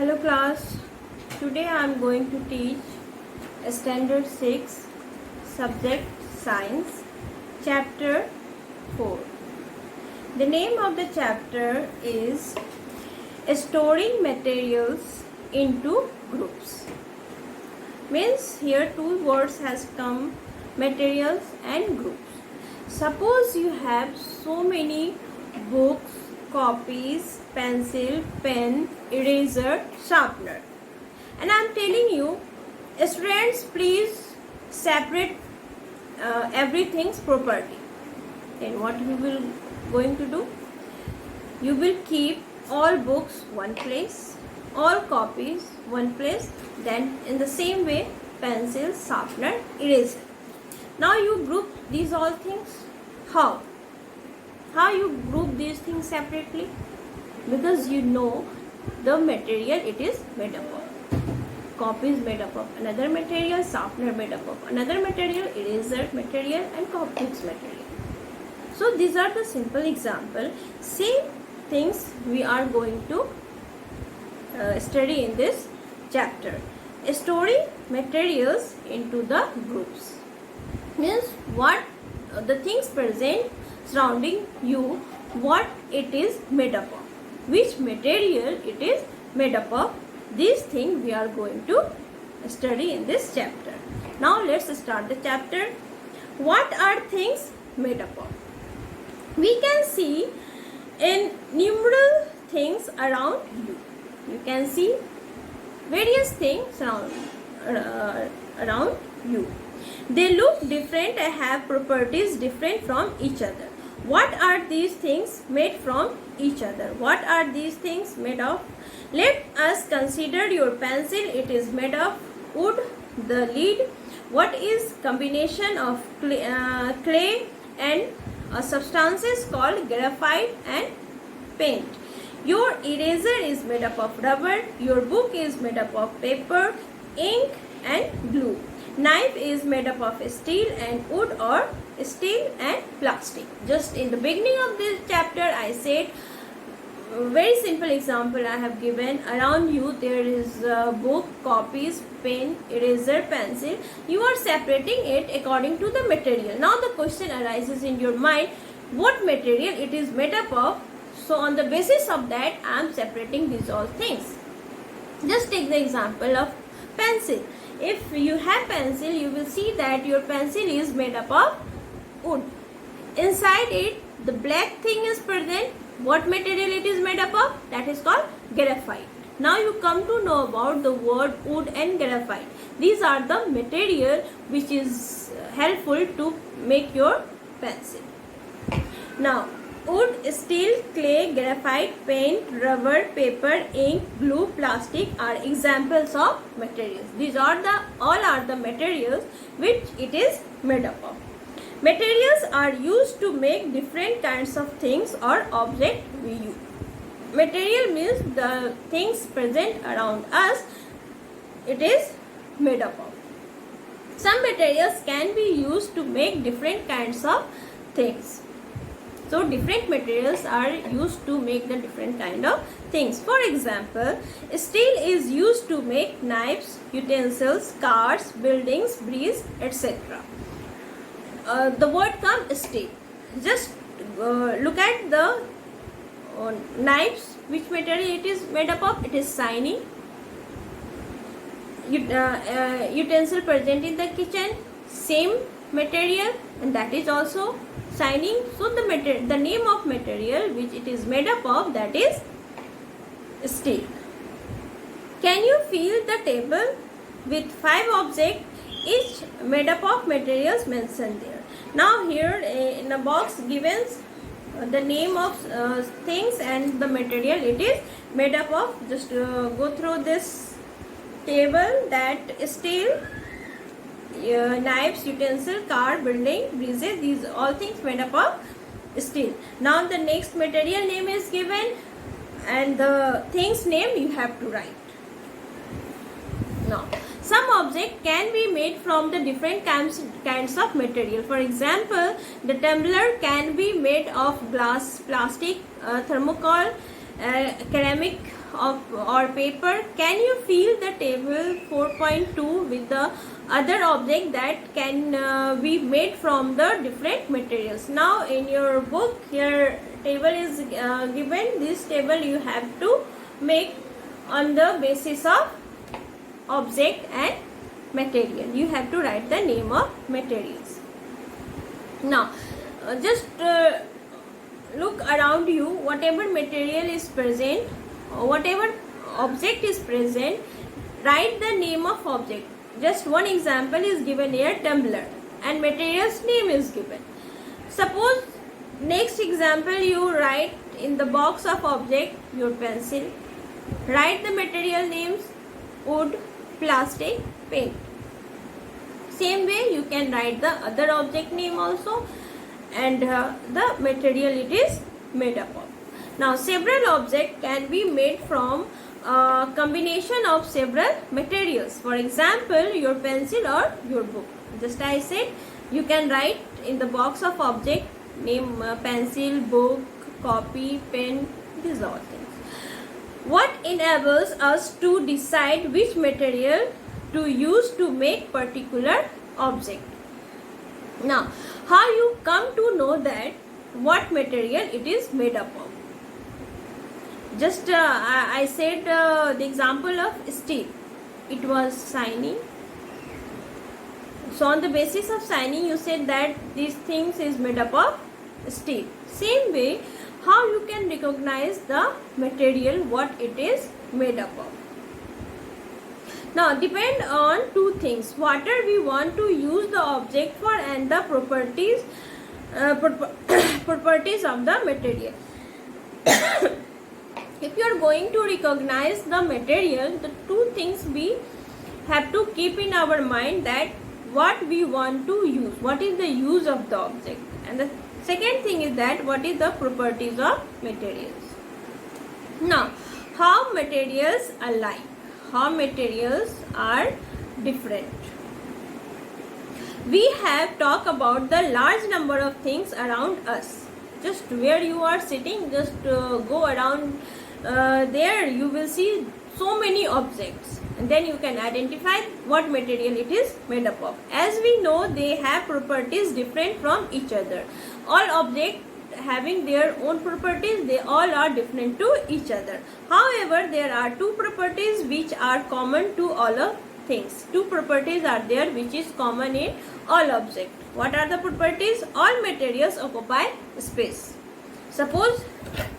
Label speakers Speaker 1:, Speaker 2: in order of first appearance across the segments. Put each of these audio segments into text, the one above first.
Speaker 1: Hello class, today I am going to teach Standard 6 Subject Science Chapter 4. The name of the chapter is Storing Materials into Groups. Means here two words has come, materials and groups. Suppose you have so many books, copies, pencil, pen, eraser, sharpener, and I am telling you, students, please separate everything's property. Then what you will going to do? You will keep all books one place, all copies one place. Then in the same way, pencil, sharpener, eraser. Now you group these all things. How? How you group these things separately? Because you know the material it is made up of. Copy is made up of another material, sharpener made up of another material, eraser material and copies material. So these are the simple example. Same things we are going to study in this chapter. Storing materials into the groups means what the things present surrounding you, what it is made up of, which material it is made up of. These things we are going to study in this chapter. Now let's start the chapter. What are things made up of? We can see innumerable things around you. You can see various things around you. They look different and have properties different from each other. What are these things made from each other? What are these things made of? Let us consider your pencil. It is made of wood. The lead. What is combination of clay and substances called graphite and paint? Your eraser is made up of rubber. Your book is made up of paper, ink and glue. Knife is made up of steel and wood or steel and plastic. Just in the beginning of this chapter I said very simple example I have given. Around you there is book, copies, pen, eraser, pencil. You are separating it according to the material. Now the question arises in your mind, what material it is made up of? So on the basis of that I am separating these all things. Just take the example of pencil. If you have pencil, you will see that your pencil is made up of wood. Inside it, the black thing is present. What material it is made up of? That is called graphite. Now you come to know about the word wood and graphite. These are the material which is helpful to make your pencil. Now, wood, steel, clay, graphite, paint, rubber, paper, ink, glue, plastic are examples of materials. These are all are the materials which it is made up of. Materials are used to make different kinds of things or objects we use. Material means the things present around us, it is made up of. Some materials can be used to make different kinds of things. So different materials are used to make the different kind of things. For example, steel is used to make knives, utensils, cars, buildings, bridges, etc. The word comes steel. Just look at the knives. Which material it is made up of? It is shiny. Utensil present in the kitchen, same material, and that is also shining. So the name of material which it is made up of, that is steel. Can you feel the table with 5 objects, each made up of materials mentioned there? Now here in a box given the name of things and the material it is made up of. Just go through this table, that steel, knives, utensil, car, building, bridges, these all things made up of steel. Now the next material name is given and the things name you have to write. Now some object can be made from the different kinds of material. For example, the tumbler can be made of glass, plastic, thermocol, ceramic, of or paper, can you fill the table 4.2 with the other object that can be made from the different materials? Now in your book here table is given. This table you have to make on the basis of object and material. You have to write the name of materials. Now just look around you, whatever material is present, whatever object is present, write the name of object. Just one example is given here, tumbler, and material's name is given. Suppose next example you write in the box of object your pencil, write the material names, wood, plastic, paint. Same way you can write the other object name also and the material it is made up of. Now several objects can be made from a combination of several materials. For example, your pencil or your book. Just I said, you can write in the box of object name pencil, book, copy, pen, these all things. What enables us to decide which material to use to make particular object? Now, how you come to know that what material it is made up of? Just I said the example of steel. It was shiny. So on the basis of shiny, you said that these things is made up of steel. Same way, how you can recognize the material what it is made up of? Now depend on two things, what are we want to use the object for and the properties properties of the material. If you are going to recognize the material, the two things we have to keep in our mind, that what we want to use, what is the use of the object, and the second thing is that what is the properties of materials. Now how materials are like, how materials are different. We have talked about the large number of things around us. Just where you are sitting, just go around there, you will see so many objects, and then you can identify what material it is made up of. As we know, they have properties different from each other. All objects having their own properties, they all are different to each other. However, there are two properties which are common to all of things. Two properties are there which is common in all objects. What are the properties? All materials occupy space. Suppose,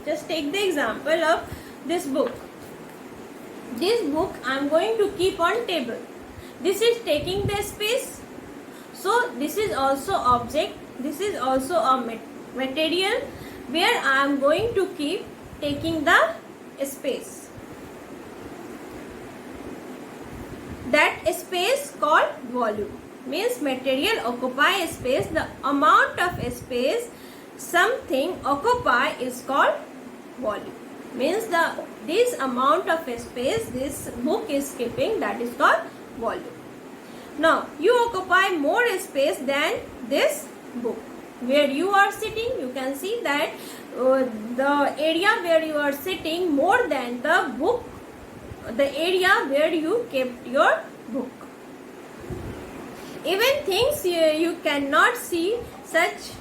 Speaker 1: just take the example of this book. This book I am going to keep on table. This is taking the space. So this is also object. This is also a material where I am going to keep taking the space. That space called volume. Means material occupy space. The amount of space something occupy is called volume. Means this amount of space this book is keeping, that is called volume. Now you occupy more space than this book. Where you are sitting, you can see that the area where you are sitting more than the book, the area where you kept your book. Even things you cannot see, such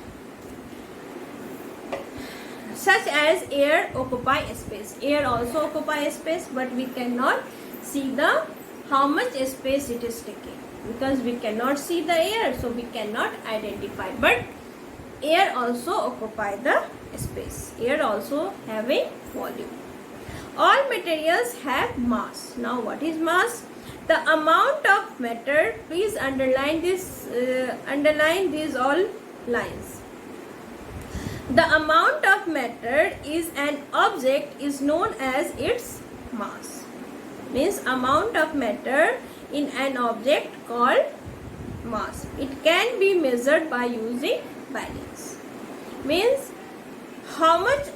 Speaker 1: as air occupy space. Air also occupy space, but we cannot see the how much space it is taking, because we cannot see the air, so we cannot identify. But air also occupy the space. Air also have a volume. All materials have mass. Now what is mass? The amount of matter. Please underline this. Underline these all lines. The amount of matter is an object is known as its mass. Means amount of matter in an object called mass. It can be measured by using balance. Means how much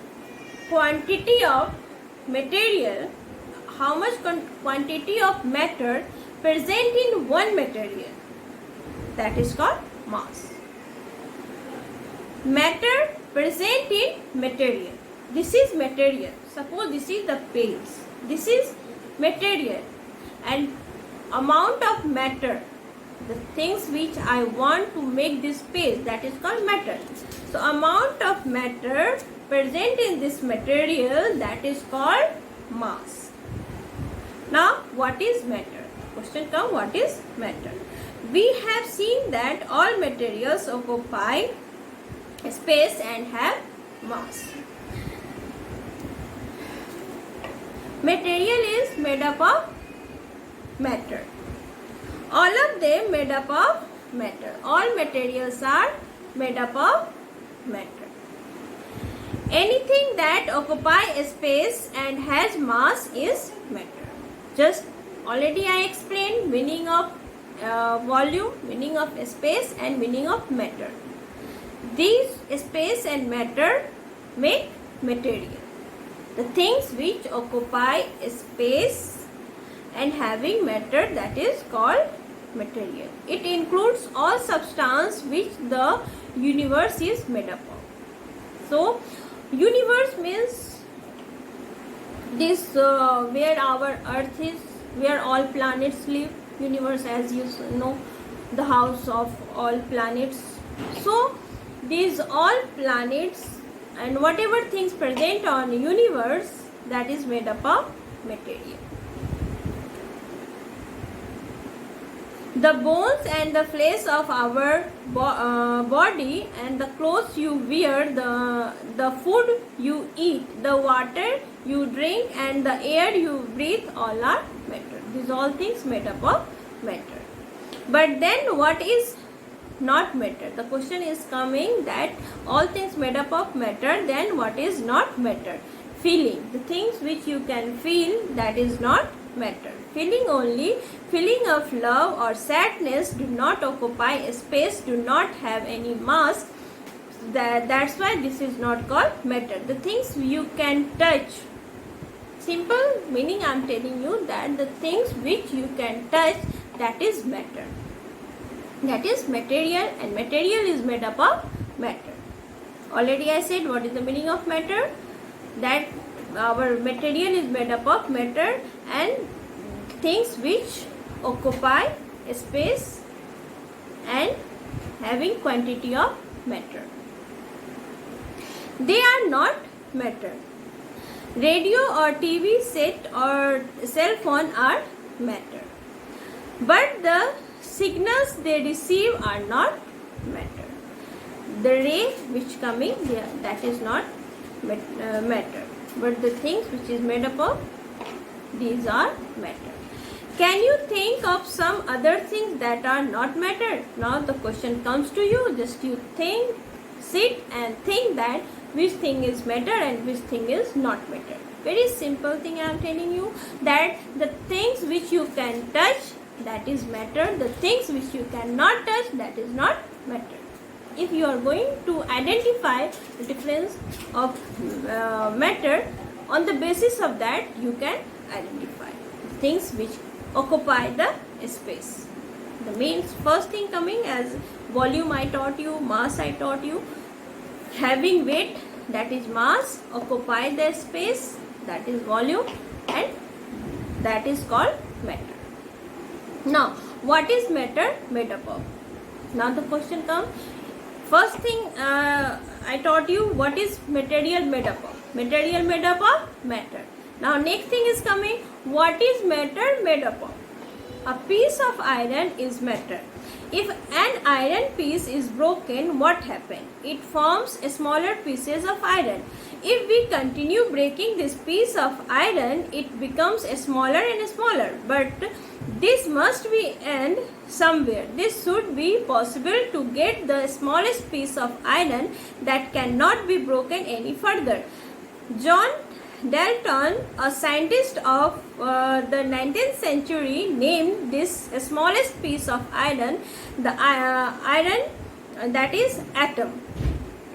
Speaker 1: quantity of material, how much quantity of matter present in one material, that is called mass. Matter present in material. This is material. Suppose this is the page. This is material. And amount of matter, the things which I want to make this space, that is called matter. So amount of matter present in this material, that is called mass. Now what is matter? Question come, what is matter? We have seen that all materials occupy space and have mass. Material is made up of matter. All of them made up of matter. All materials are made up of matter. Anything that occupies space and has mass is matter. Just already I explained meaning of volume, meaning of space and meaning of matter. These space and matter make material. The things which occupy space and having matter, that is called material. It includes all substance which the universe is made up of. So universe means this where our earth is, where all planets live. Universe, as you know, the house of all planets. So these all planets and whatever things present on universe, that is made up of material. The bones and the flesh of our body and the clothes you wear, the food you eat, the water you drink and the air you breathe, all are matter. These all things made up of matter. But then what is not matter? The question is coming that all things made up of matter, then what is not matter? Feeling. The things which you can feel, that is not matter. Feeling only. Feeling of love or sadness do not occupy space, do not have any mass. That's why this is not called matter. The things you can touch. Simple meaning I am telling you that the things which you can touch, that is matter. That is material, and material is made up of matter. Already I said what is the meaning of matter. That our material is made up of matter and things which occupy space and having quantity of matter. They are not matter. Radio or TV set or cell phone are matter. But the signals they receive are not matter. The ray which coming there, that is not matter. But the things which is made up of, these are matter. Can you think of some other things that are not matter? Now the question comes to you. Just you think, sit and think that which thing is matter and which thing is not matter. Very simple thing I am telling you, that the things which you can touch, that is matter. The things which you cannot touch, that is not matter. If you are going to identify the difference of matter, on the basis of that you can identify things which occupy the space. The means first thing coming as volume I taught you, mass I taught you. Having weight, that is mass. Occupy the space, that is volume, and that is called matter. Now what is matter made up of? Now the question comes. First thing I taught you what is material made up of. Material made up of matter. Now next thing is coming. What is matter made up of? A piece of iron is matter. If an iron piece is broken, what happens? It forms smaller pieces of iron. If we continue breaking this piece of iron, it becomes smaller and smaller. But this must be end somewhere. This should be possible to get the smallest piece of iron that cannot be broken any further. John Dalton, a scientist of the 19th century, named this smallest piece of iron the iron, that is atom.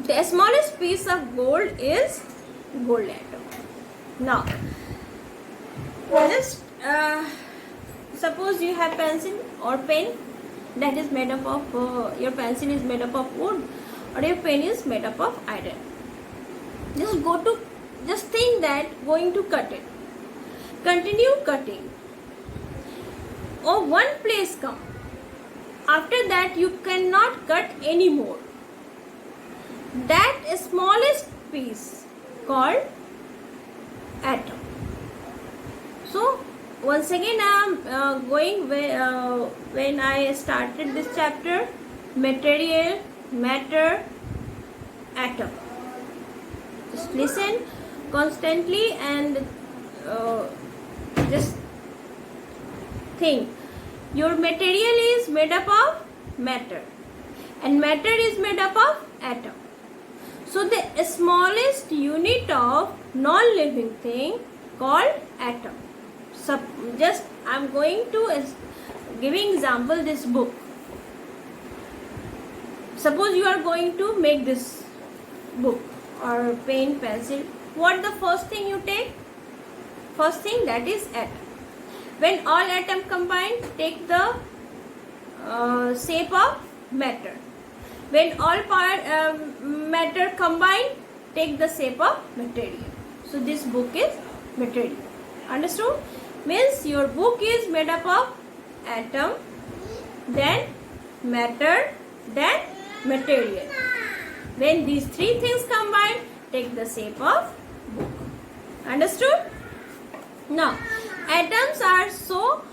Speaker 1: The smallest piece of gold is gold atom. Now, just suppose you have pencil or pen that is made up of, your pencil is made up of wood or your pen is made up of iron. Just think that going to cut continue cutting. Or one place come. After that you cannot cut anymore. That smallest piece called atom. So once again I am going when I started this chapter, material, matter, atom. Just listen constantly and just think. Your material is made up of matter and matter is made up of atom. So the smallest unit of non-living thing called atom. So just I am going to giving example this book. Suppose you are going to make this book or pen, pencil. What the first thing you take? First thing, that is atom. When all atom combine, take the shape of matter. When all matter combine, take the shape of material. So this book is material. Understood? Means your book is made up of atom, then matter, then material. When these three things combine, take the shape of book. Understood? Now, atoms are so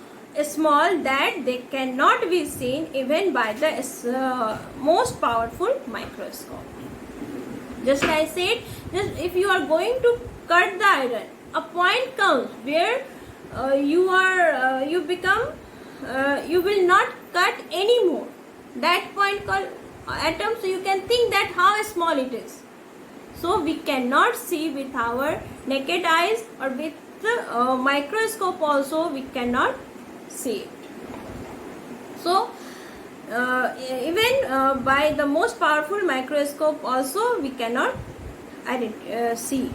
Speaker 1: small that they cannot be seen even by the most powerful microscope. Just like I said, just if you are going to cut the iron, a point comes where you will not cut anymore. That point called atom. So you can think that how small it is. So we cannot see with our naked eyes, or with the microscope also we cannot see it. So even by the most powerful microscope also we cannot see.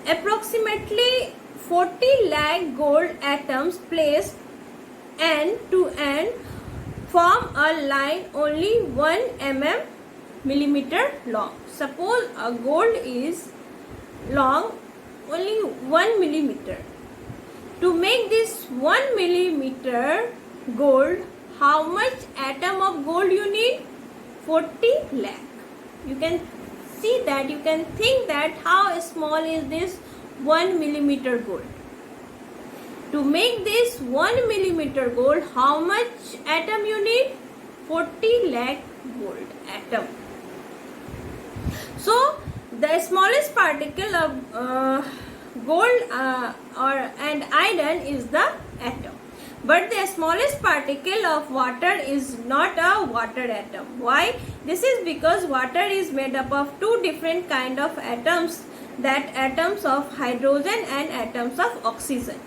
Speaker 1: Approximately 40 lakh gold atoms placed end to end form a line only 1 millimeter long. Suppose a gold is long only 1 millimeter. To make this 1 millimeter gold, how much atom of gold you need? 40 lakh. You can see that, you can think that how small is this 1 millimeter gold. To make this 1 millimeter gold, how much atom you need? 40 lakh gold atom. So the smallest particle of gold and iron is the atom. But the smallest particle of water is not a water atom. Why? This is because water is made up of two different kind of atoms, that atoms of hydrogen and atoms of oxygen.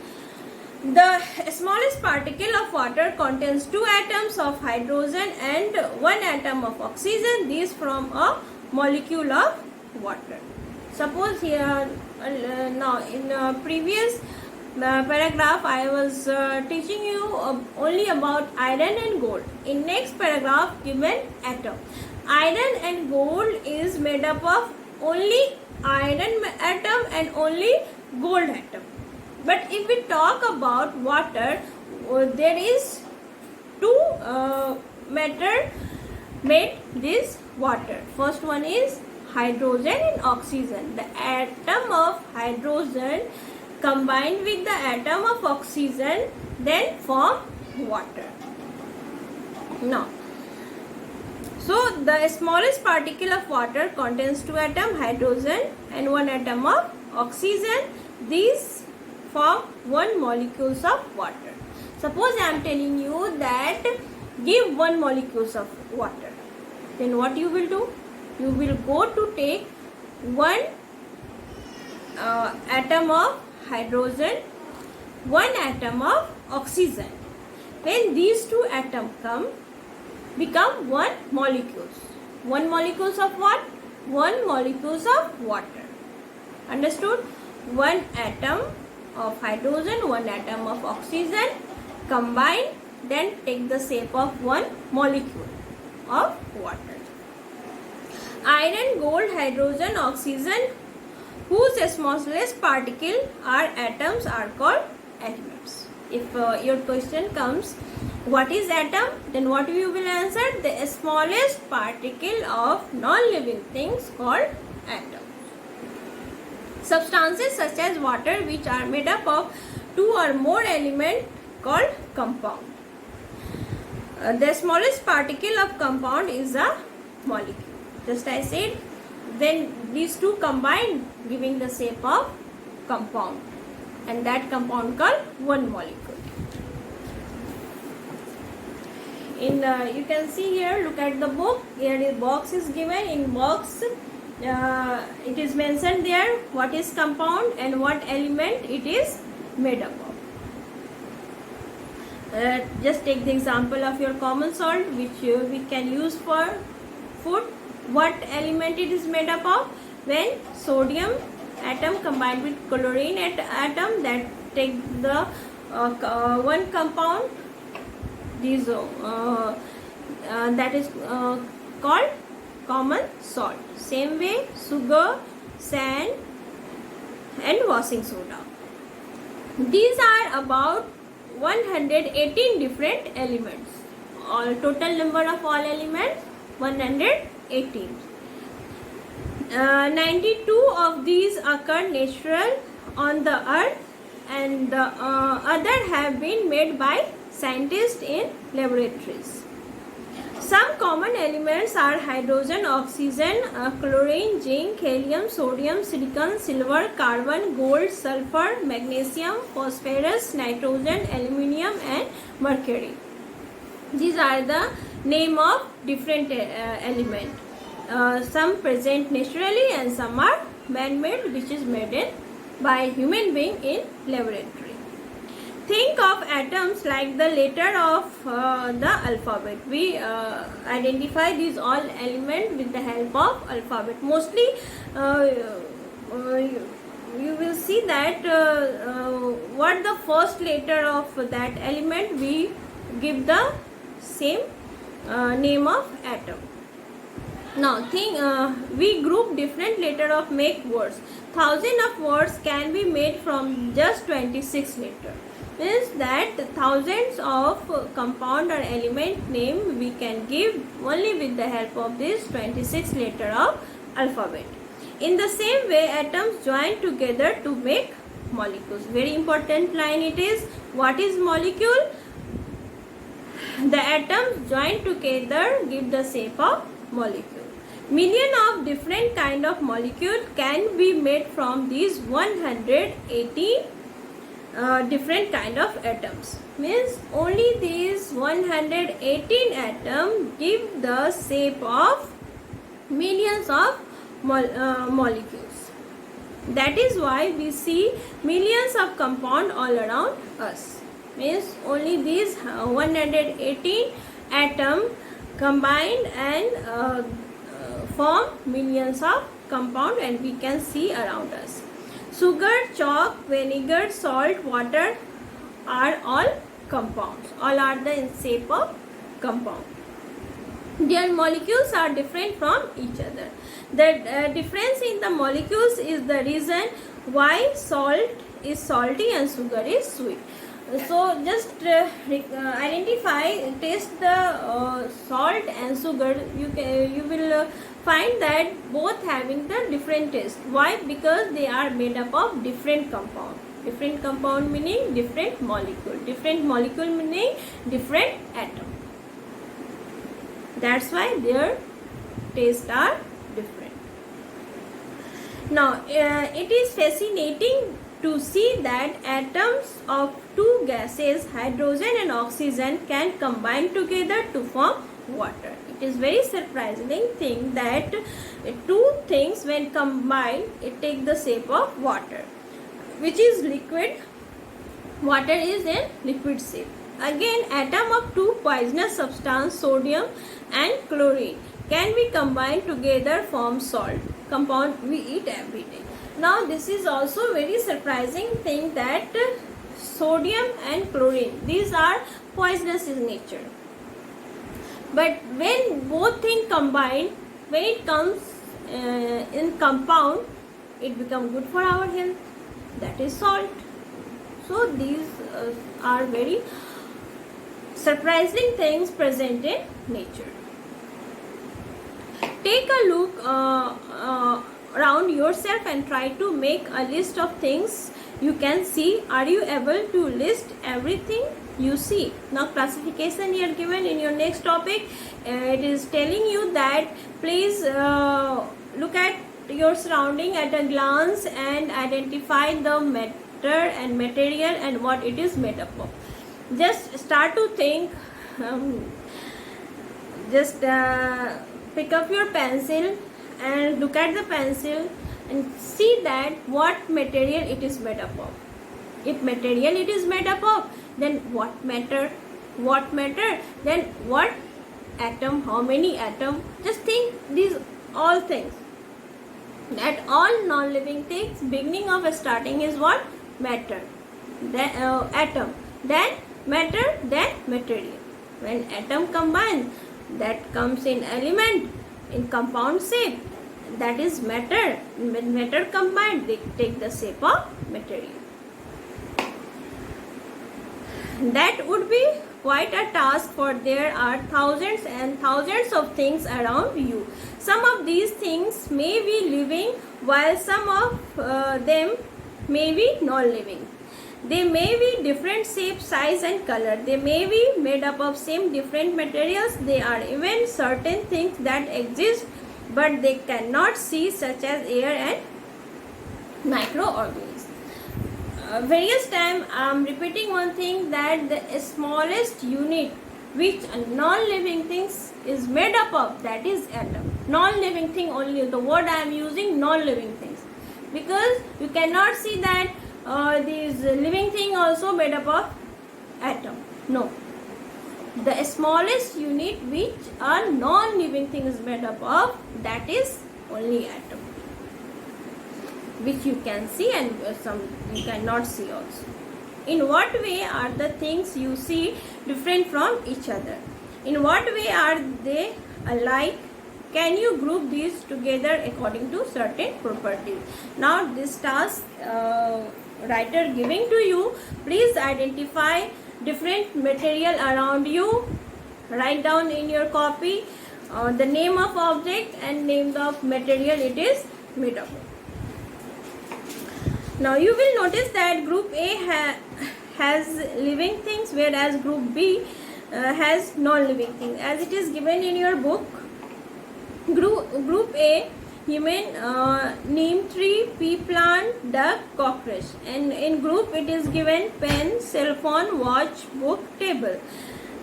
Speaker 1: The smallest particle of water contains two atoms of hydrogen and one atom of oxygen. These from a molecule of water. Suppose here now in previous paragraph I was teaching you only about iron and gold. In next paragraph given atom. Iron and gold is made up of only iron atom and only gold atom. But if we talk about water, there is two matter made this water. First one is hydrogen and oxygen. The atom of hydrogen combined with the atom of oxygen then form water. Now, so the smallest particle of water contains two atoms, hydrogen and one atom of oxygen. These form one molecules of water. Suppose I am telling you that give one molecules of water. Then what you will do? You will go to take one atom of hydrogen, one atom of oxygen. When these two atoms become one molecules. One molecules of what? One molecules of water. Understood? One atom of hydrogen, one atom of oxygen combine, then take the shape of one molecule of water. Iron, gold, hydrogen, oxygen, whose smallest particle are atoms, are called elements. If your question comes, what is atom? Then what you will answer? The smallest particle of non-living things called atom. Substances such as water, which are made up of two or more elements, called compound. The smallest particle of compound is a molecule. Just I said, then these two combine giving the shape of compound, and that compound called one molecule. In you can see here, look at the book. Here the box is given. In box it is mentioned there what is compound and what element it is made up of. Just take the example of your common salt, which we can use for food. What element it is made up of? When sodium atom combined with chlorine atom, that take the one compound, these that is called common salt. Same way, sugar, sand and washing soda. These are about 118 different elements. All total number of all elements 118. 92 of these occur natural on the earth, and the other have been made by scientists in laboratories. Some common elements are hydrogen, oxygen, chlorine, zinc, helium, sodium, silicon, silver, carbon, gold, sulfur, magnesium, phosphorus, nitrogen, aluminium and mercury. These are the name of different elements. Some present naturally and some are man-made, which is made in by human being in laboratory. Think of atoms like the letter of the alphabet. We identify these all elements with the help of alphabet. Mostly you will see that what the first letter of that element, we give the same name of atom. Now think we group different letter of make words. Thousands of words can be made from just 26 letters. Means that thousands of compound or element name we can give only with the help of this 26 letter of alphabet. In the same way, atoms join together to make molecules. Very important line it is. What is molecule? The atoms join together give the shape of molecule. Million of different kind of molecules can be made from these 180 different kind of atoms. Means only these 118 atoms give the shape of millions of molecules. That is why we see millions of compound all around us. Means only these 118 atoms combined and form millions of compound, and we can see around us. Sugar, chalk, vinegar, salt, water are all compounds. All are the shape of compound. Their molecules are different from each other. The difference in the molecules is the reason why salt is salty and sugar is sweet. So just identify, taste the salt and sugar. You will find that both having the different taste. Why? Because they are made up of different compound. Different compound meaning different molecule. Different molecule meaning different atom. That's why their tastes are different. Now it is fascinating to see that atoms of two gases, hydrogen and oxygen, can combine together to form water. It is very surprising thing that two things when combined, it take the shape of water, which is liquid. Water is in liquid shape. Again, atom of two poisonous substance, sodium and chlorine, can be combined together form salt, compound we eat every day. Now this is also very surprising thing that sodium and chlorine, these are poisonous in nature. But when both things combine, when it comes in compound, it becomes good for our health. That is salt. So these are very surprising things present in nature. Take a look around yourself and try to make a list of things you can see. Are you able to list everything you see? Now classification here given in your next topic. It is telling you that please look at your surrounding at a glance and identify the matter and material and what it is made up of. Just start to think. Just pick up your pencil and look at the pencil and see that what material it is made up of. If material it is made up of, then what matter, then what atom, how many atom. Just think these all things. That all non-living things beginning of starting is what? Matter, then atom, then matter, then material. When atom combine, that comes in element in compound shape, that is matter. When matter combined, they take the shape of material. That would be quite a task, for there are thousands and thousands of things around you. Some of these things may be living, while some of them may be non-living. They may be different shape, size and color. They may be made up of same different materials. They are even certain things that exist but they cannot see, such as air and microorganisms. Various times I am repeating one thing, that the smallest unit which a non-living things is made up of, that is atom. Non-living thing only, the word I am using, non-living things, because you cannot see that these living thing also made up of atom. No, the smallest unit which a non-living thing is made up of, that is only atom, which you can see and some you cannot see also. In what way are the things you see different from each other? In what way are they alike? Can you group these together according to certain properties? Now this task writer giving to you, please identify different material around you. Write down in your copy the name of object and name of material it is made up of. Now you will notice that group A has living things, whereas group B has non-living things, as it is given in your book. Group A, human, neem tree, pea plant, duck, cockroach, and in group it is given pen, cell phone, watch, book, table.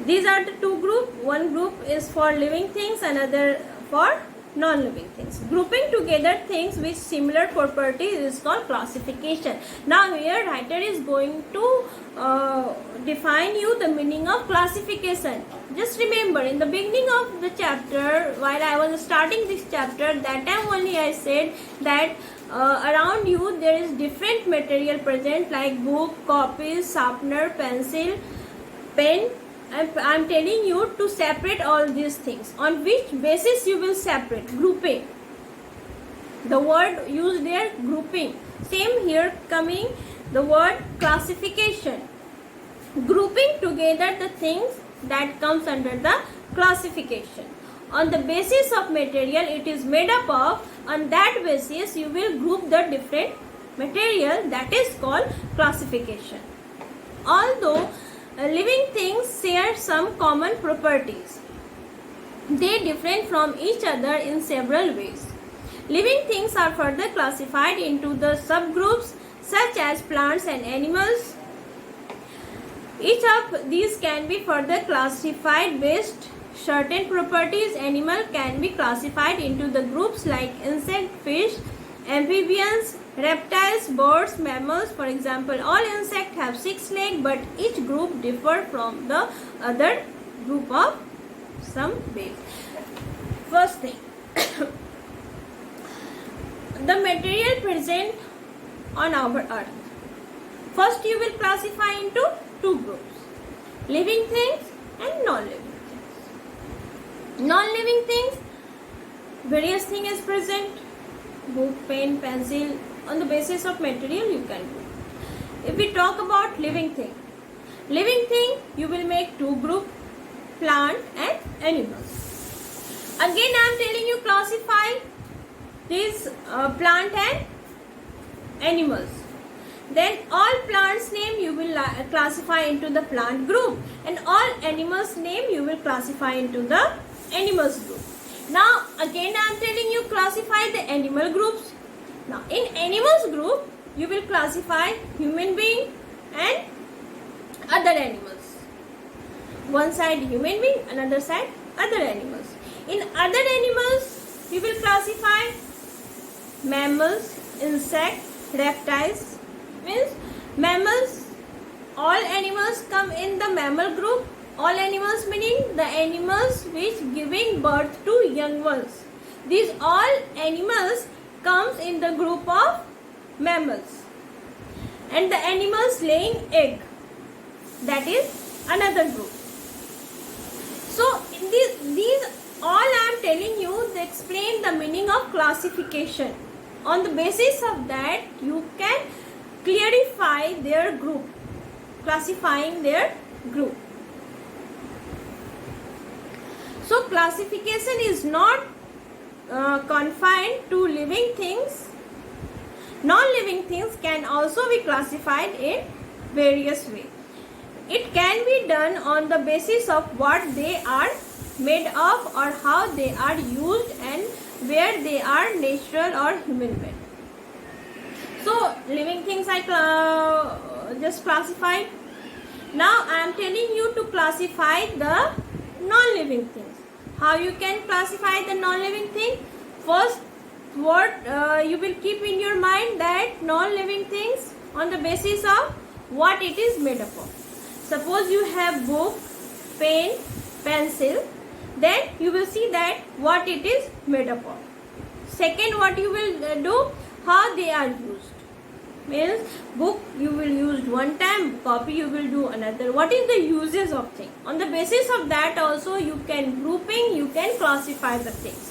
Speaker 1: These are the two groups. One group is for living things, another for non-living things. Grouping together things with similar properties is called classification. Now here writer is going to define you the meaning of classification. Just remember, in the beginning of the chapter, while I was starting this chapter, that time only I said that around you there is different material present, like book, copies, sharpener, pencil, pen. I am telling you to separate all these things. On which basis you will separate? Grouping. The word used there, grouping. Same here coming the word classification. Grouping together the things that comes under the classification. On the basis of material it is made up of, on that basis you will group the different material, that is called classification. Although living things share some common properties, they differ from each other in several ways. Living things are further classified into the subgroups such as plants and animals. Each of these can be further classified based certain properties. Animal can be classified into the groups like insect, fish, amphibians, reptiles, birds, mammals. For example, all insects have 6 legs, but each group differs from the other group of some ways. First thing, the material present on our earth. First you will classify into 2 groups, living things and non-living things. Non-living things, various things is present, book, pen, pencil. On the basis of material you can do. If we talk about living thing, you will make two group, plant and animals. Again I am telling you, classify these plant and animals. Then all plants name you will classify into the plant group, and all animals name you will classify into the animals group. Now again I am telling you, classify the animal groups. Now in animals group you will classify human being and other animals. One side human being, another side other animals. In other animals you will classify mammals, insects, reptiles. Means mammals, all animals come in the mammal group. All animals meaning the animals which giving birth to young ones. These all animals comes in the group of mammals. And the animals laying egg, that is another group. So in these all I am telling you, they explain the meaning of classification. On the basis of that you can clarify their group, classifying their group. So classification is not confined to living things. Non-living things can also be classified in various ways. It can be done on the basis of what they are made of or how they are used and where they are natural or human made. So living things I just classified. Now I am telling you to classify the non-living things. How you can classify the non-living thing? First, what you will keep in your mind, that non-living things on the basis of what it is made up of. Suppose you have book, pen, pencil, then you will see that what it is made up of. Second, what you will do, how they are used. Means book you will use one time, copy you will do another. What is the uses of thing? On the basis of that also you can grouping, you can classify the things.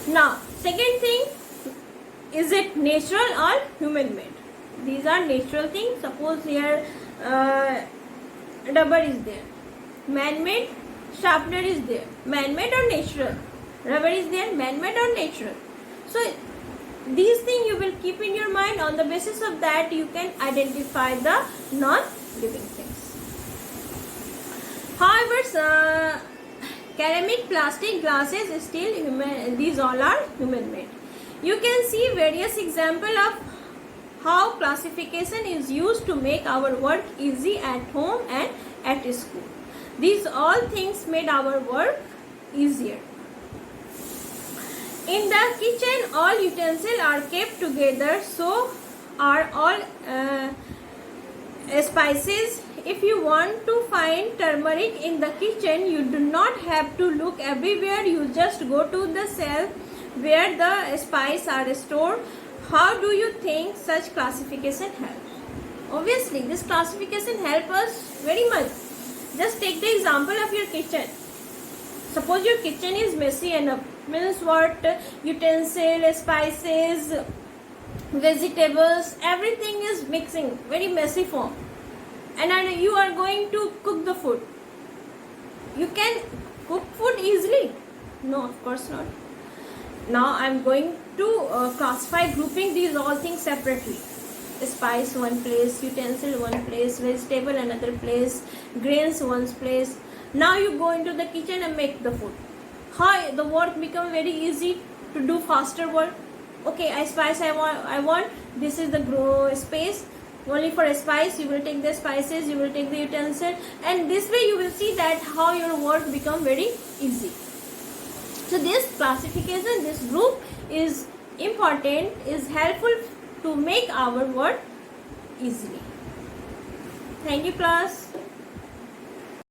Speaker 1: Now second thing, is it natural or human made? These are natural things. Suppose here rubber is there, man made. Sharpener is there, man made or natural. Rubber is there, man made or natural. So these things you will keep in your mind. On the basis of that you can identify the non-living things. However, ceramic, plastic, glasses, steel, human, these all are human made. You can see various examples of how classification is used to make our work easy at home and at school. These all things made our work easier. In the kitchen, all utensils are kept together, so are all spices. If you want to find turmeric in the kitchen, you do not have to look everywhere. You just go to the shelf where the spices are stored. How do you think such classification helps? Obviously, this classification helps us very much. Just take the example of your kitchen. Suppose your kitchen is messy enough. Means what? Utensils, spices, vegetables, everything is mixing, very messy form. And you are going to cook the food. You can cook food easily? No, of course not. Now I am going to classify, grouping these all things separately. Spice one place, utensil one place, vegetable another place, grains one place. Now you go into the kitchen and make the food. How the work become very easy to do faster work. Okay, I want this is the space. Only for a spice you will take the spices, you will take the utensil, and this way you will see that how your work become very easy. So this classification, this group is important, is helpful to make our work easily. Thank you class.